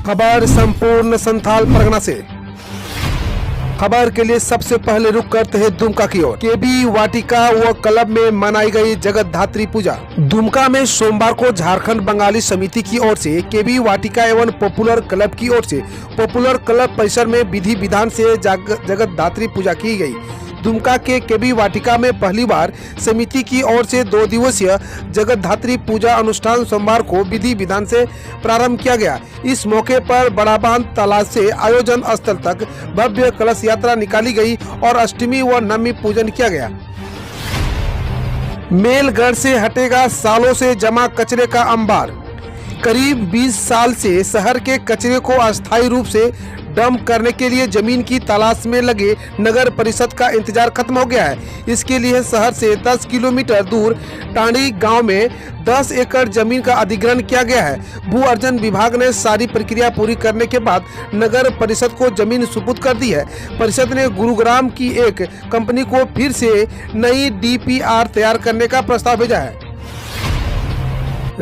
खबर संपूर्ण संथाल परगना से। खबर के लिए सबसे पहले रुक करते हैं दुमका की ओर। केबी वाटिका व क्लब में मनाई गई जगत धात्री पूजा। दुमका में सोमवार को झारखंड बंगाली समिति की ओर से केबी वाटिका एवं पॉपुलर क्लब की ओर से पॉपुलर क्लब परिसर में विधि विधान से जगत धात्री पूजा की गई। दुमका के केबी वाटिका में पहली बार समिति की ओर से 2 दिवसीय जगत धात्री पूजा अनुष्ठान सोमवार को विधि विधान से प्रारंभ किया गया। इस मौके पर बड़ा बांध तालाब से आयोजन स्थल तक भव्य कलश यात्रा निकाली गई और अष्टमी व नवमी पूजन किया गया। मेलगढ़ से हटेगा सालों से जमा कचरे का अंबार। करीब 20 साल से शहर के कचरे को अस्थायी रूप से डंप करने के लिए जमीन की तलाश में लगे नगर परिषद का इंतजार खत्म हो गया है। इसके लिए शहर से 10 किलोमीटर दूर टांडी गांव में 10 एकड़ जमीन का अधिग्रहण किया गया है। भू अर्जन विभाग ने सारी प्रक्रिया पूरी करने के बाद नगर परिषद को जमीन सुपुर्द कर दी है। परिषद ने गुरुग्राम की एक कंपनी को फिर से नई DPR तैयार करने का प्रस्ताव भेजा है।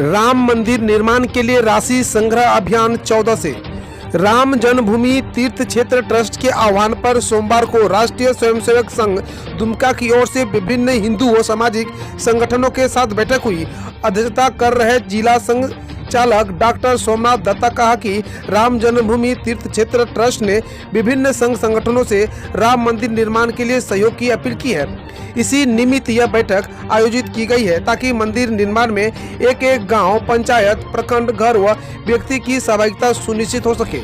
राम मंदिर निर्माण के लिए राशि संग्रह अभियान 14 से। राम जन्मभूमि तीर्थ क्षेत्र ट्रस्ट के आह्वान पर सोमवार को राष्ट्रीय स्वयंसेवक संघ दुमका की ओर से विभिन्न हिंदू व सामाजिक संगठनों के साथ बैठक हुई। अध्यक्षता कर रहे जिला संघ चालक डॉक्टर सोमनाथ दत्ता कहा कि राम जन्मभूमि तीर्थ क्षेत्र ट्रस्ट ने विभिन्न संघ संगठनों से राम मंदिर निर्माण के लिए सहयोग की अपील की है। इसी निमित्त यह बैठक आयोजित की गई है ताकि मंदिर निर्माण में एक गांव, पंचायत, प्रखंड, घर व व्यक्ति की सहभागिता सुनिश्चित हो सके।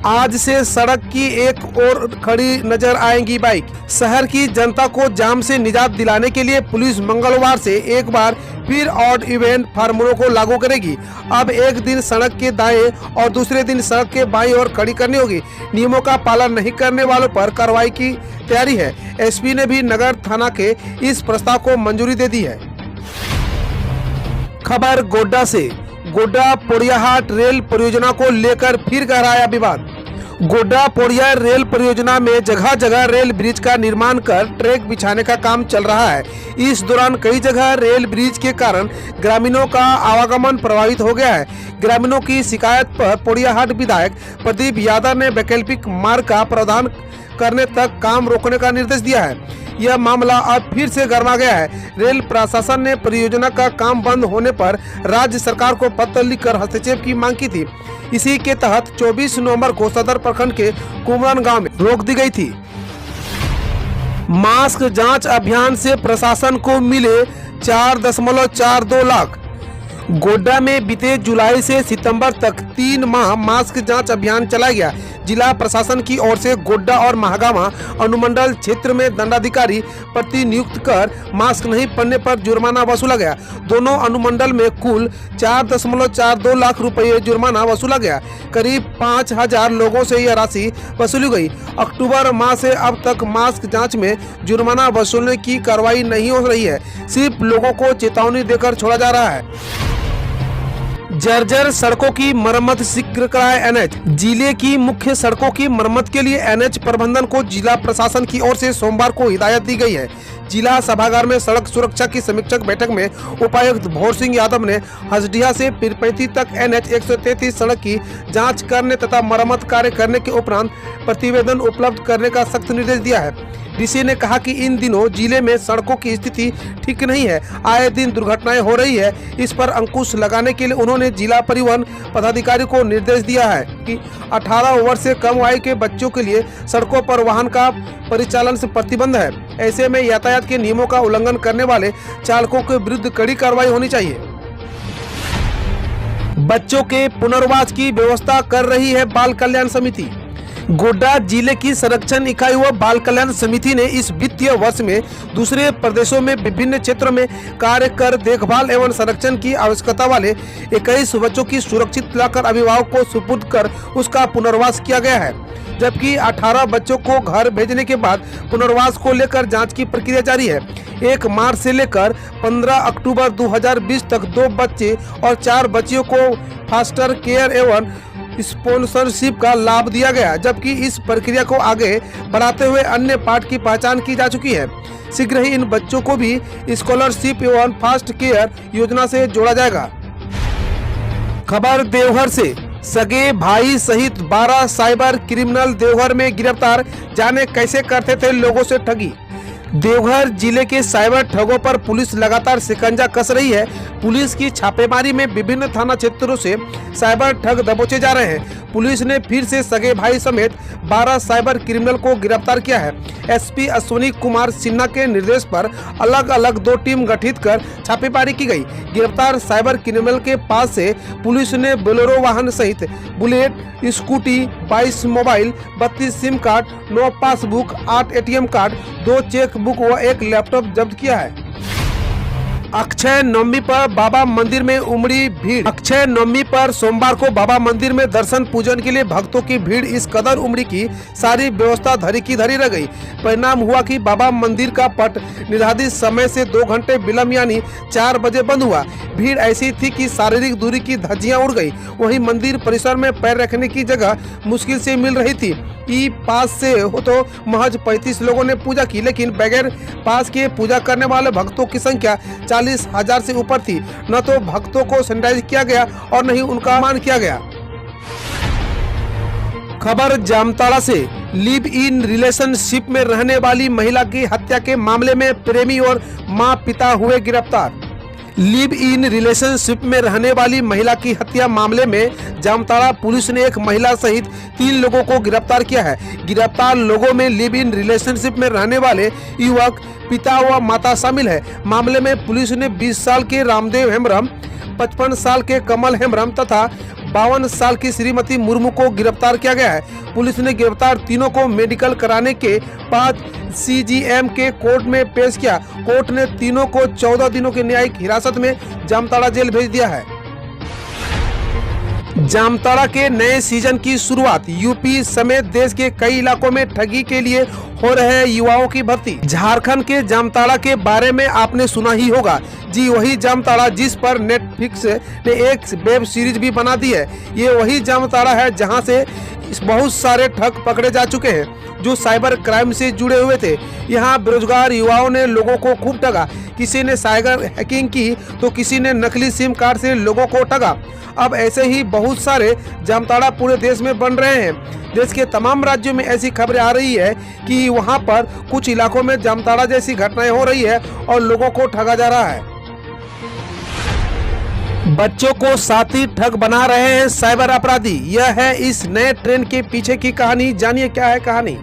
आज से सड़क की एक ओर खड़ी नजर आएंगी बाइक। शहर की जनता को जाम से निजात दिलाने के लिए पुलिस मंगलवार से एक बार फिर ऑड इवेंट फार्मूलों को लागू करेगी। अब एक दिन सड़क के दाएं और दूसरे दिन सड़क के बाईं ओर खड़ी करनी होगी। नियमों का पालन नहीं करने वालों पर कार्रवाई की तैयारी है। SP ने भी नगर थाना के इस प्रस्ताव को मंजूरी दे दी है। खबर गोड्डा से। गोड्डा पोड़ियाहाट रेल परियोजना को लेकर फिर गहराया विवाद। गोड्डा पोड़िया रेल परियोजना में जगह जगह रेल ब्रिज का निर्माण कर ट्रैक बिछाने का काम चल रहा है। इस दौरान कई जगह रेल ब्रिज के कारण ग्रामीणों का आवागमन प्रभावित हो गया है। ग्रामीणों की शिकायत पर पोड़ियाहाट विधायक प्रदीप यादव ने वैकल्पिक मार्ग का प्रावधान करने तक काम रोकने का निर्देश दिया है। यह मामला अब फिर से गरमा गया है। रेल प्रशासन ने परियोजना का काम बंद होने पर राज्य सरकार को पत्र लिखकर हस्तक्षेप की मांग की थी। इसी के तहत 24 नवंबर को सदर प्रखंड के कुमरन गांव में रोक दी गई थी। मास्क जांच अभियान से प्रशासन को मिले 4.42 लाख। गोड्डा में बीते जुलाई से सितंबर तक 3 माह मास्क जांच अभियान चलाया गया। जिला प्रशासन की ओर से गोड्डा और महागामा अनुमंडल क्षेत्र में दंडाधिकारी प्रतिनियुक्त कर मास्क नहीं पहनने पर जुर्माना वसूला गया। दोनों अनुमंडल में कुल 4.42 लाख रुपए जुर्माना वसूला गया। करीब 5,000 लोगों से यह राशि वसूली गई। अक्टूबर माह से अब तक मास्क जांच में जुर्माना वसूलने की कार्रवाई नहीं हो रही है। सिर्फ लोगों को चेतावनी देकर छोड़ा जा रहा है। जर्जर सड़कों की मरम्मत शीघ्र कराए NH। जिले की मुख्य सड़कों की मरम्मत के लिए NH प्रबंधन को जिला प्रशासन की ओर से सोमवार को हिदायत दी गई है। जिला सभागार में सड़क सुरक्षा की समीक्षक बैठक में उपायुक्त भोर सिंह यादव ने हसडीहा से पीरपैंती तक NH 133 सड़क की जांच करने तथा मरम्मत कार्य करने के उपरांत प्रतिवेदन उपलब्ध करने का सख्त निर्देश दिया है। DC ने कहा कि इन दिनों जिले में सड़कों की स्थिति ठीक नहीं है। आए दिन दुर्घटनाएं हो रही है। इस पर अंकुश लगाने के लिए उन्होंने जिला परिवहन पदाधिकारी को निर्देश दिया है कि 18 वर्ष से कम आयु के बच्चों के लिए सड़कों पर वाहन का परिचालन से प्रतिबंध है। ऐसे में यातायात के नियमों का उल्लंघन करने वाले चालकों के विरुद्ध कड़ी कार्रवाई होनी चाहिए। बच्चों के पुनर्वास की व्यवस्था कर रही है बाल कल्याण समिति। गोड्डा जिले की संरक्षण इकाई व बाल कल्याण समिति ने इस वित्तीय वर्ष में दूसरे प्रदेशों में विभिन्न क्षेत्रों में कार्य कर देखभाल एवं संरक्षण की आवश्यकता वाले 21 बच्चों की सुरक्षित लाकर अभिभावक को सुपुर्द कर उसका पुनर्वास किया गया है। जबकि 18 बच्चों को घर भेजने के बाद पुनर्वास को लेकर जांच की प्रक्रिया जारी है। 1 मार्च से लेकर 15 अक्टूबर 2020 तक 2 बच्चे और 4 बच्चियों को फास्टर केयर एवं स्पॉन्सरशिप का लाभ दिया गया। जबकि इस प्रक्रिया को आगे बढ़ाते हुए अन्य पार्ट की पहचान की जा चुकी है। शीघ्र ही इन बच्चों को भी स्कॉलरशिप एवं फास्ट केयर योजना से जोड़ा जाएगा। खबर देवघर से, सगे भाई सहित 12 साइबर क्रिमिनल देवघर में गिरफ्तार, जाने कैसे करते थे लोगों से ठगी। देवघर जिले के साइबर ठगों पर पुलिस लगातार शिकंजा कस रही है। पुलिस की छापेमारी में विभिन्न थाना क्षेत्रों से साइबर ठग दबोचे जा रहे हैं। पुलिस ने फिर से सगे भाई समेत 12 साइबर क्रिमिनल को गिरफ्तार किया है। एसपी अश्विनी कुमार सिन्हा के निर्देश पर अलग अलग 2 टीम गठित कर छापेमारी की गई। गिरफ्तार साइबर क्रिमिनल के पास से पुलिस ने बोलेरो वाहन सहित bullet, scooty, 22 mobile, 32 SIM card, 9 passbook, 8 ATM card, 2 cheque book व 1 लैपटॉप जब्त किया है। अक्षय नवमी पर बाबा मंदिर में उमड़ी भीड़। अक्षय नवमी पर सोमवार को बाबा मंदिर में दर्शन पूजन के लिए भक्तों की भीड़ इस कदर उमड़ी की सारी व्यवस्था धरी की धरी रह गई। परिणाम हुआ कि बाबा मंदिर का पट निर्धारित समय से 2 घंटे विलम्ब यानी 4 बजे बंद हुआ। भीड़ ऐसी थी कि शारीरिक दूरी की धज्जियां उड़ गई। वहीं मंदिर परिसर में पैर रखने की जगह मुश्किल से मिल रही थी। ई पास से हो तो महज 35 लोगों ने पूजा की, लेकिन बगैर पास के पूजा करने वाले भक्तों की संख्या 40,000 से ऊपर थी। न तो भक्तों को सैनिटाइज किया गया और न ही उनका सम्मान किया गया। खबर जामताड़ा से, लिव इन रिलेशनशिप में रहने वाली महिला की हत्या के मामले में प्रेमी और मां पिता हुए गिरफ्तार। लिव इन रिलेशनशिप में रहने वाली महिला की हत्या मामले में जामताड़ा पुलिस ने एक महिला सहित 3 लोगों को गिरफ्तार किया है। गिरफ्तार लोगों में लिव इन रिलेशनशिप में रहने वाले युवक, पिता व माता शामिल है। मामले में पुलिस ने 20 साल के रामदेव हेम्ब्रम, 55 साल के कमल हेम्ब्रम तथा 52 साल की श्रीमती मुर्मू को गिरफ्तार किया गया है। पुलिस ने गिरफ्तार तीनों को मेडिकल कराने के बाद सीजीएम के कोर्ट में पेश किया। कोर्ट ने तीनों को 14 दिनों की न्यायिक हिरासत में जामताड़ा जेल भेज दिया है। जामताड़ा के नए सीजन की शुरुआत, यूपी समेत देश के कई इलाकों में ठगी के लिए हो रहे हैं युवाओं की भर्ती। झारखंड के जामताड़ा के बारे में आपने सुना ही होगा। जी वही जामताड़ा जिस पर नेटफ्लिक्स ने एक वेब सीरीज भी बना दी है। ये वही जामताड़ा है जहां से बहुत सारे ठग पकड़े जा चुके हैं जो साइबर क्राइम से जुड़े हुए थे। यहाँ बेरोजगार युवाओं ने लोगों को खूब ठगा। किसी ने साइबर हैकिंग की तो किसी ने नकली सिम कार्ड से लोगों को ठगा। अब ऐसे ही बहुत सारे जामताड़ा पूरे देश में बन रहे हैं। देश के तमाम राज्यों में ऐसी खबरें आ रही है कि वहां पर कुछ इलाकों में जामताड़ा जैसी घटनाएं हो रही है और लोगों को ठगा जा रहा है। बच्चों को साथी ठग बना रहे हैं साइबर अपराधी। यह है इस नए ट्रेंड के पीछे की कहानी। जानिए क्या है कहानी।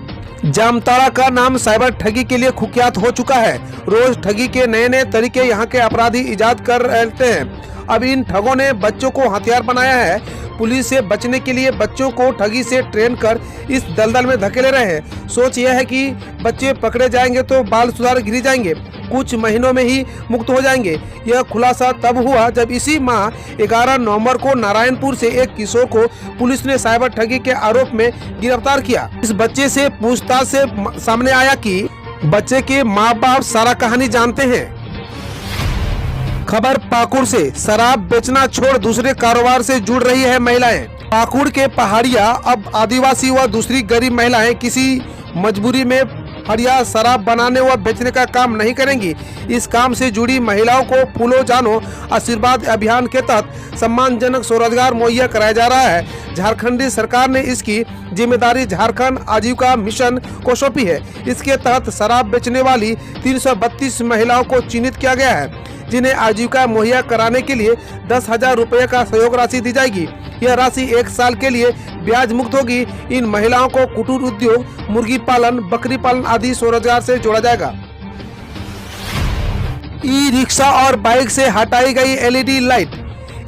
जामताड़ा का नाम साइबर ठगी के लिए कुख्यात हो चुका है। रोज ठगी के नए नए तरीके यहाँ के अपराधी इजाद कर रहते हैं। अब इन ठगों ने बच्चों को हथियार बनाया है। पुलिस से बचने के लिए बच्चों को ठगी से ट्रेन कर इस दलदल में धकेले रहे हैं। सोच यह है कि बच्चे पकड़े जाएंगे तो बाल सुधार गिर जाएंगे, कुछ महीनों में ही मुक्त हो जाएंगे। यह खुलासा तब हुआ जब इसी माह 11 नवंबर को नारायणपुर से एक किशोर को पुलिस ने साइबर ठगी के आरोप में गिरफ्तार किया। इस बच्चे से पूछताछ से सामने आया कि बच्चे के माँ बाप सारा कहानी जानते हैं। खबर पाकुड़ से, शराब बेचना छोड़ दूसरे कारोबार से जुड़ रही है महिलाएं। पाकुड़ के पहाड़िया अब आदिवासी व दूसरी गरीब महिलाएं किसी मजबूरी में फरिया शराब बनाने व बेचने का काम नहीं करेंगी। इस काम से जुड़ी महिलाओं को फूलो जानो आशीर्वाद अभियान के तहत सम्मानजनक स्वरोजगार मुहैया कराया जा रहा है। झारखंडी सरकार ने इसकी जिम्मेदारी झारखंड आजीविका मिशन को सौंपी है। इसके तहत शराब बेचने वाली 332 महिलाओं को चिन्हित किया गया है, जिन्हें आजीविका मुहैया कराने के लिए 10,000 रुपये का सहयोग राशि दी जाएगी। यह राशि 1 साल के लिए ब्याज मुक्त होगी। इन महिलाओं को कुटीर उद्योग, मुर्गी पालन, बकरी पालन आदि स्वरोजगार से जोड़ा जाएगा। ई रिक्शा और बाइक से हटाई गई एलईडी लाइट।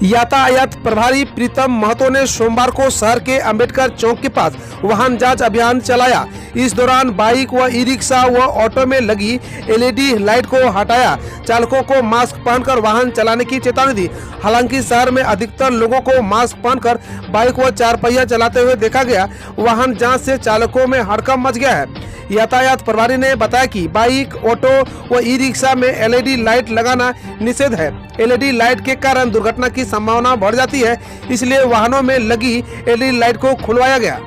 यातायात प्रभारी प्रीतम महतो ने सोमवार को शहर के अंबेडकर चौक के पास वाहन जांच अभियान चलाया। इस दौरान बाइक व ई रिक्शा व ऑटो में लगी एलईडी लाइट को हटाया। चालकों को मास्क पहनकर वाहन चलाने की चेतावनी दी। हालांकि शहर में अधिकतर लोगों को मास्क पहनकर बाइक व 4 पहिया चलाते हुए देखा गया। वाहन जांच से चालकों में हड़कंप मच गया है। यातायात प्रभारी ने बताया कि बाइक, ऑटो व ई रिक्शा में एलईडी लाइट लगाना निषेध है। एलईडी लाइट के कारण दुर्घटना की संभावना बढ़ जाती है, इसलिए वाहनों में लगी एलईडी लाइट को खुलवाया गया।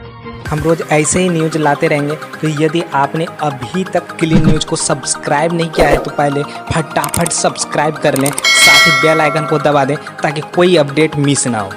हम रोज ऐसे ही न्यूज लाते रहेंगे, तो यदि आपने अभी तक क्लीन न्यूज को सब्सक्राइब नहीं किया है तो पहले फटाफट सब्सक्राइब कर लें, साथ ही बेल आइकन को दबा दें ताकि कोई अपडेट मिस ना हो।